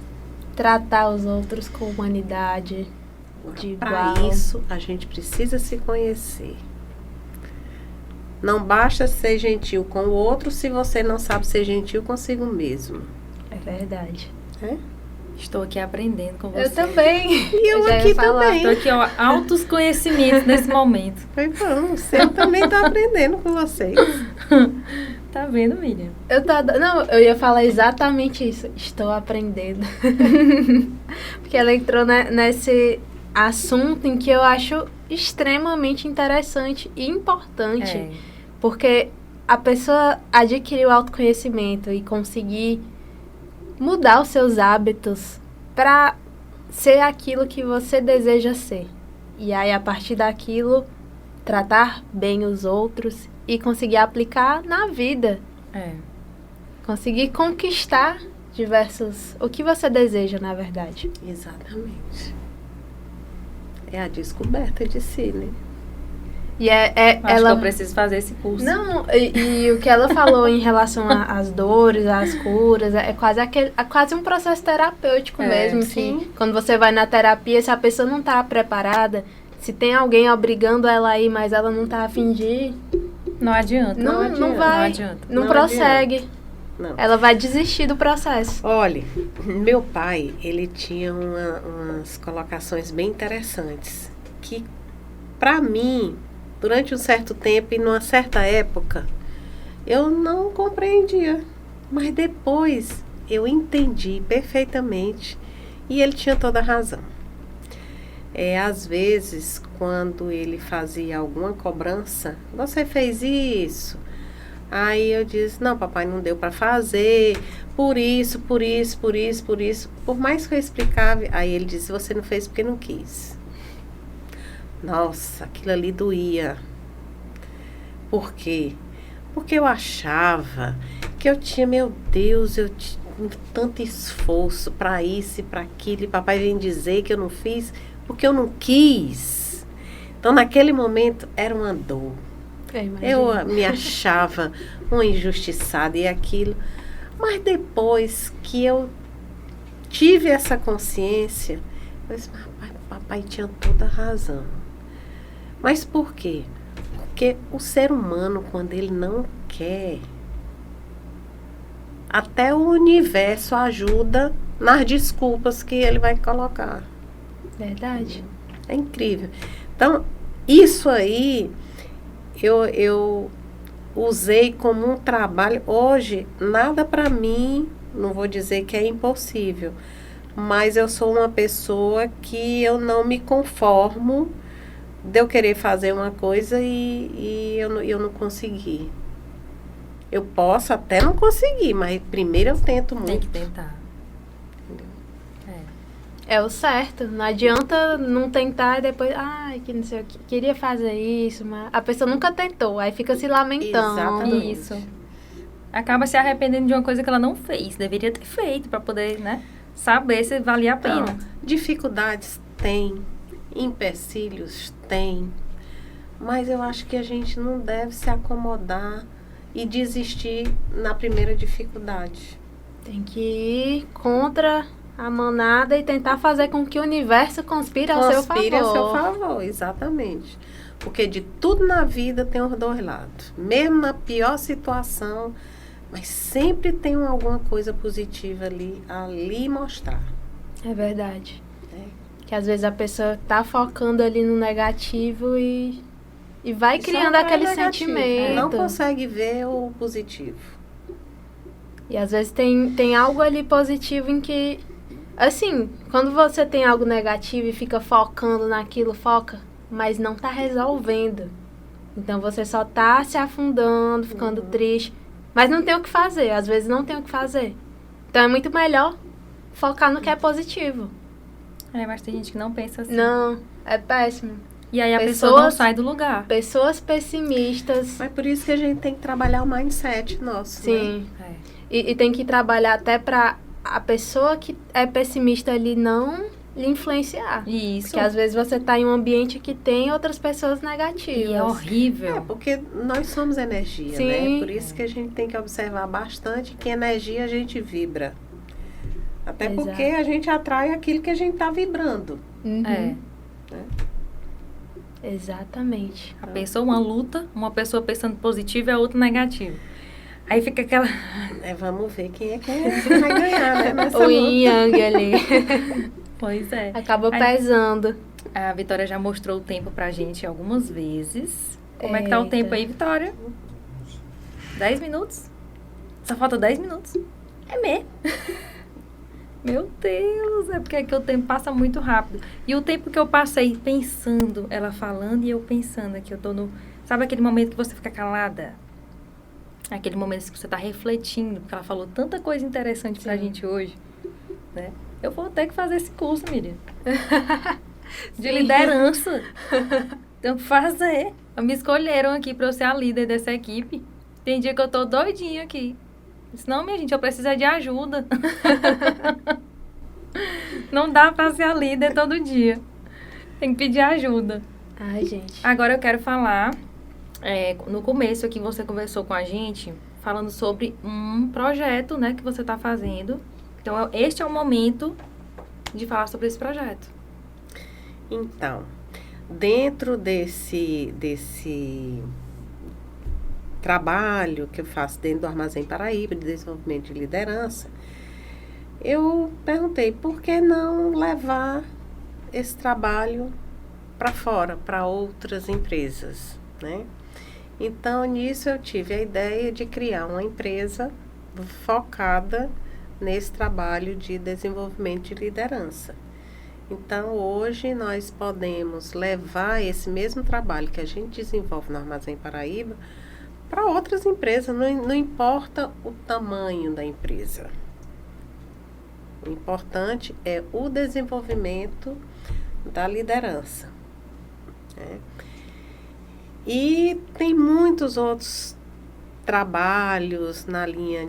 tratar os outros com humanidade, de igual. Para isso, a gente precisa se conhecer. Não basta ser gentil com o outro se você não sabe ser gentil consigo mesmo. É verdade. Estou aqui aprendendo com você. Eu também. E eu aqui também. Estou aqui, ó, altos conhecimentos nesse momento. Pois vamos, eu também estou aprendendo com vocês. Tá vendo, Miriam? Não, eu ia falar exatamente isso. Estou aprendendo. Porque ela entrou nesse assunto em que eu acho extremamente interessante e importante. Porque a pessoa adquirir o autoconhecimento e conseguir mudar os seus hábitos para ser aquilo que você deseja ser. E aí, a partir daquilo, tratar bem os outros e conseguir aplicar na vida. Conseguir conquistar o que você deseja, na verdade. Exatamente. É a descoberta de si, né? E Acho que eu preciso fazer esse curso. Não, e o que ela falou em relação às dores, às curas, é quase um processo terapêutico mesmo. Sim. Que quando você vai na terapia, se a pessoa não está preparada, se tem alguém obrigando ela a ir, mas ela não está a fim de ir, não adianta. Não vai. Não prossegue. Não. Ela vai desistir do processo. Olha, meu pai, ele tinha umas colocações bem interessantes. Que, para mim, durante um certo tempo e numa certa época, eu não compreendia. Mas depois eu entendi perfeitamente e ele tinha toda a razão. Às vezes, quando ele fazia alguma cobrança, você fez isso. Aí eu disse, não, papai, não deu para fazer, por isso. Por mais que eu explicava, aí ele disse, você não fez porque não quis. Nossa, aquilo ali doía. Por quê? Porque eu achava que eu tinha, meu Deus, eu tinha tanto esforço para isso e para aquilo, e papai vem dizer que eu não fiz porque eu não quis. Então, naquele momento, era uma dor. Eu me achava uma injustiçada e aquilo. Mas depois que eu tive essa consciência, eu disse, papai tinha toda a razão. Mas por quê? Porque o ser humano, quando ele não quer, até o universo ajuda nas desculpas que ele vai colocar. Verdade. É incrível. Então, isso aí, eu usei como um trabalho. Hoje, nada para mim, não vou dizer que é impossível, mas eu sou uma pessoa que eu não me conformo de eu querer fazer uma coisa e eu não consegui. Eu posso até não conseguir, mas primeiro eu tento muito. Tem que tentar. É o certo. Não adianta não tentar e depois, que não sei o que, queria fazer isso, mas a pessoa nunca tentou, aí fica se lamentando. Exatamente. Isso. Acaba se arrependendo de uma coisa que ela não fez. Deveria ter feito para poder, saber se valia a pena. Então, dificuldades tem, empecilhos tem, mas eu acho que a gente não deve se acomodar e desistir na primeira dificuldade. Tem que ir contra a manada e tentar fazer com que o universo conspire ao seu favor. Conspire ao seu favor, exatamente. Porque de tudo na vida tem os dois lados. Mesmo na pior situação, Mas sempre tem alguma coisa positiva ali mostrar. É verdade. Que às vezes a pessoa tá focando ali no negativo e vai criando aquele sentimento. Não consegue ver o positivo. E às vezes tem algo ali positivo em que, assim, quando você tem algo negativo e fica focando naquilo, mas não tá resolvendo. Então você só tá se afundando, ficando triste, mas não tem o que fazer, às vezes não tem o que fazer. Então é muito melhor focar no que é positivo. Mas tem gente que não pensa assim. Não, é péssimo. E aí a pessoa não sai do lugar. Pessoas pessimistas. Mas por isso que a gente tem que trabalhar o mindset nosso. Sim. Né? E tem que trabalhar até pra a pessoa que é pessimista ali não lhe influenciar. Isso. Porque às vezes você tá em um ambiente que tem outras pessoas negativas. E é horrível. Porque nós somos energia, Sim. né? Por isso que a gente tem que observar bastante que energia a gente vibra. Até Exato. porque a gente atrai aquilo que a gente tá vibrando. Uhum. É. Exatamente. A pessoa, uma luta, uma pessoa pensando positivo e a outra negativo. Aí fica aquela... Vamos ver quem é que vai ganhar, né? Nessa O yin yang ali. Pois é. Acaba pesando. A Vitória já mostrou o tempo pra gente algumas vezes. Como é que tá o Eita. tempo aí, Vitória? 10 minutos? Só falta 10 minutos. É mesmo. Meu Deus, é porque aqui o tempo passa muito rápido. E o tempo que eu passei pensando, ela falando e eu pensando aqui, eu tô no... Sabe aquele momento que você fica calada? Aquele momento que você tá refletindo, porque ela falou tanta coisa interessante pra gente hoje, né? Eu vou ter que fazer esse curso, Miriam. De liderança. Tenho que fazer. Me escolheram aqui pra eu ser a líder dessa equipe. Tem dia que eu tô doidinha aqui. Senão, minha gente, eu preciso de ajuda. Não dá pra ser a líder todo dia. Tem que pedir ajuda. Ai, gente. Agora eu quero falar, no começo aqui você conversou com a gente, falando sobre um projeto, né, que você tá fazendo. Então, este é o momento de falar sobre esse projeto. Então, dentro desse trabalho que eu faço dentro do Armazém Paraíba, de desenvolvimento de liderança, eu perguntei por que não levar esse trabalho para fora, para outras empresas, né? Então, nisso eu tive a ideia de criar uma empresa focada nesse trabalho de desenvolvimento de liderança. Então, hoje nós podemos levar esse mesmo trabalho que a gente desenvolve no Armazém Paraíba para outras empresas, não importa o tamanho da empresa. O importante é o desenvolvimento da liderança. Né? E tem muitos outros trabalhos na linha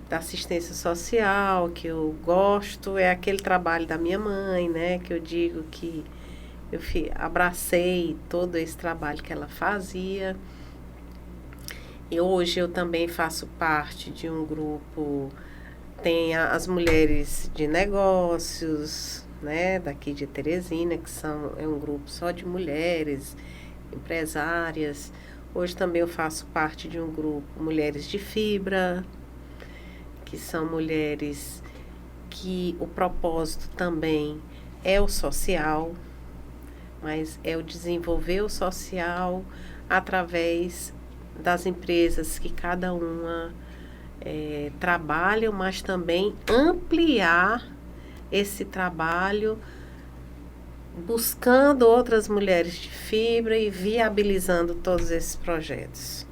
da assistência social que eu gosto, é aquele trabalho da minha mãe, né? Que eu digo que eu abracei todo esse trabalho que ela fazia. E hoje eu também faço parte de um grupo, tem as mulheres de negócios, né, daqui de Teresina, que é um grupo só de mulheres empresárias. Hoje também eu faço parte de um grupo Mulheres de Fibra, que são mulheres que o propósito também é o social, mas é o desenvolver o social através das empresas que cada uma trabalham, mas também ampliar esse trabalho buscando outras mulheres de fibra e viabilizando todos esses projetos.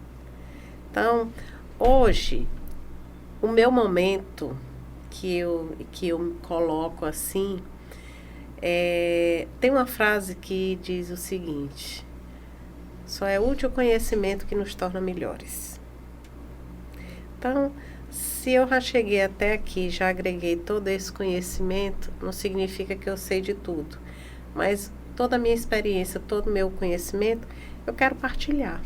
Então, hoje, o meu momento que eu me coloco assim, tem uma frase que diz o seguinte: só é útil o conhecimento que nos torna melhores. Então, se eu já cheguei até aqui, já agreguei todo esse conhecimento, não significa que eu sei de tudo. Mas toda a minha experiência, todo o meu conhecimento, eu quero partilhar.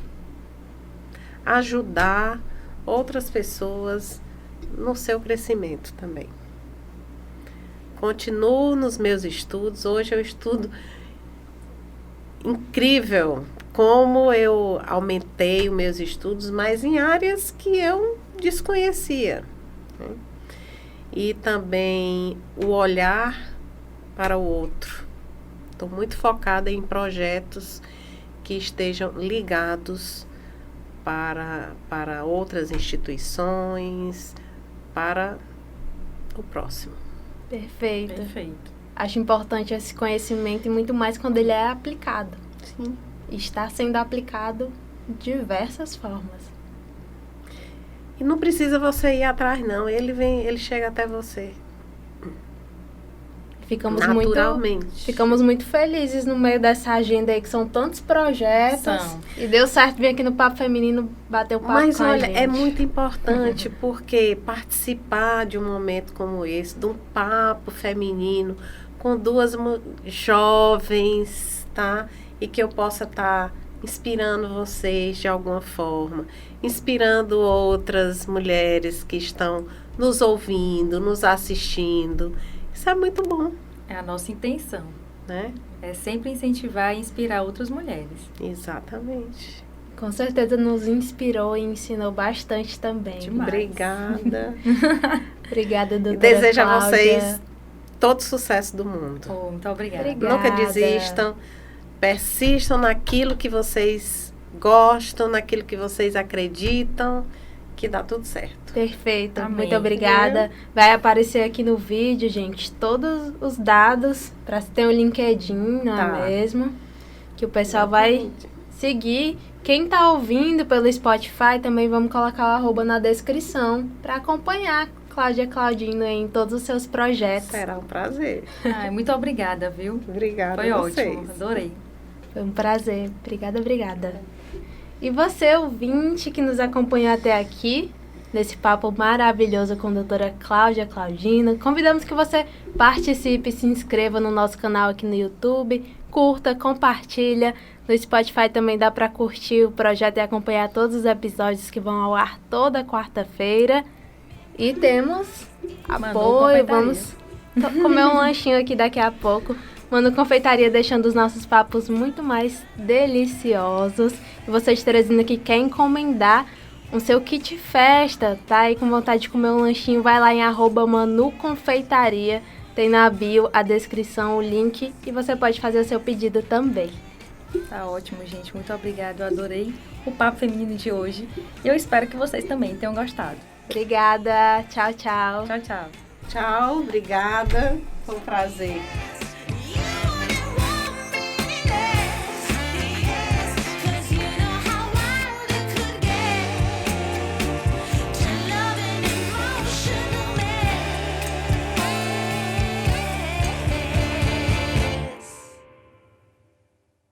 Ajudar outras pessoas no seu crescimento também. Continuo nos meus estudos. Hoje eu estudo incrível como eu aumentei os meus estudos, mas em áreas que eu desconhecia, né? E também o olhar para o outro. Estou muito focada em projetos que estejam ligados para outras instituições, para o próximo. Perfeito. Perfeito. Acho importante esse conhecimento e muito mais quando ele é aplicado. Sim. Está sendo aplicado de diversas formas. E não precisa você ir atrás, não. Ele chega até você. Ficamos muito felizes no meio dessa agenda aí, que são tantos projetos. E deu certo vir aqui no Papo Feminino bater o papo Mas com olha, a gente. é muito importante porque participar de um momento como esse, de um papo feminino, com duas jovens, tá? E que eu possa estar inspirando vocês de alguma forma, inspirando outras mulheres que estão nos ouvindo, nos assistindo. Isso é muito bom. É a nossa intenção, né? É sempre incentivar e inspirar outras mulheres. Exatamente. Com certeza nos inspirou e ensinou bastante também. Demais. Obrigada. Obrigada, doutora E desejo a Cláudia. vocês todo sucesso do mundo. Muito obrigada. Obrigada. Nunca desistam. Persistam naquilo que vocês gostam, naquilo que vocês acreditam, que dá tudo certo. Perfeito. Amém. Muito obrigada. Vai aparecer aqui no vídeo, gente, todos os dados para ter o LinkedIn, não é mesmo? Que o pessoal vai seguir. Quem tá ouvindo pelo Spotify, também vamos colocar o @ na descrição para acompanhar Cláudia Claudino em todos os seus projetos. Será um prazer. Muito obrigada, viu? Obrigada Foi a vocês. ótimo, adorei. Foi um prazer. Obrigada. E você, ouvinte, que nos acompanhou até aqui, nesse papo maravilhoso com a doutora Cláudia Claudino, convidamos que você participe, se inscreva no nosso canal aqui no YouTube, curta, compartilha. No Spotify também dá para curtir o projeto e acompanhar todos os episódios que vão ao ar toda quarta-feira. E temos apoio, vamos comer um lanchinho aqui daqui a pouco. Mano Confeitaria deixando os nossos papos muito mais deliciosos. E você de Teresina que quer encomendar o seu kit festa, tá aí com vontade de comer um lanchinho, vai lá em @manuconfeitaria. Tem na bio a descrição, o link e você pode fazer o seu pedido também. Tá ótimo, gente. Muito obrigada. Eu adorei o Papo Feminino de hoje. E eu espero que vocês também tenham gostado. Obrigada. Tchau, tchau. Tchau, tchau. Tchau, obrigada. Foi um prazer.